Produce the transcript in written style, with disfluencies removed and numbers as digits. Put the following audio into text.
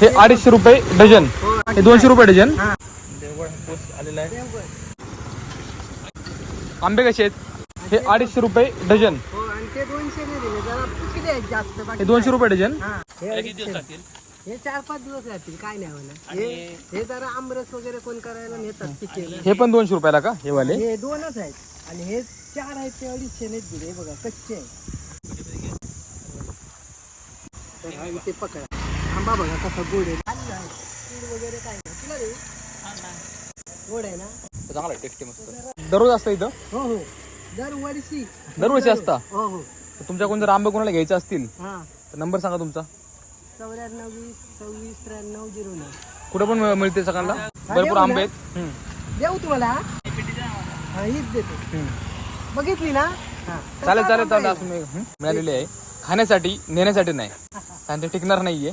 हे 250 रुपये डझन, हे 200 रुपये डझन. आलेला आहे. आंबे कसे आहेत? हे 250 रुपये डझन, ते 200 नाही दिले जरा किती आहेत जास्त हे 200 रुपये डझन. हे 4-5 दिवस राहतील काय नाही होणार. हे जरा आमरस वगैरे कोण करायला नेतात पिकेला. हे पण 200 रुपयाला का हे वाले? हे 2च आहेत आणि हे 4 आहेत ते 250 नाहीत दिले. बघा कच्चे आहे. तर हा इथे पकडा. आंबा बघा कसा गोड आहे. कीड वगैरे काय नाही. तुला रे गोड आहे ना? चांगला आहे, टेस्टी मस्त. दररोज असतं इथं? हो हो दरवर्षी असता. हो हो. तुमच्याकडून जर आंबे कोणाला घ्यायचे असतील हा तर नंबर सांगा तुमचा. 94 20 26 93 09. कुठे पण मिळते सगळ्यांना. भरपूर आंबे आहेत. देऊ तुम्हाला. हा हीच देतो. बघितली ना? चालेल चालेल चालेल. असं मिळालेले आहे खाण्यासाठी, नेण्यासाठी नाही. आणि ते टिकणार नाहीये.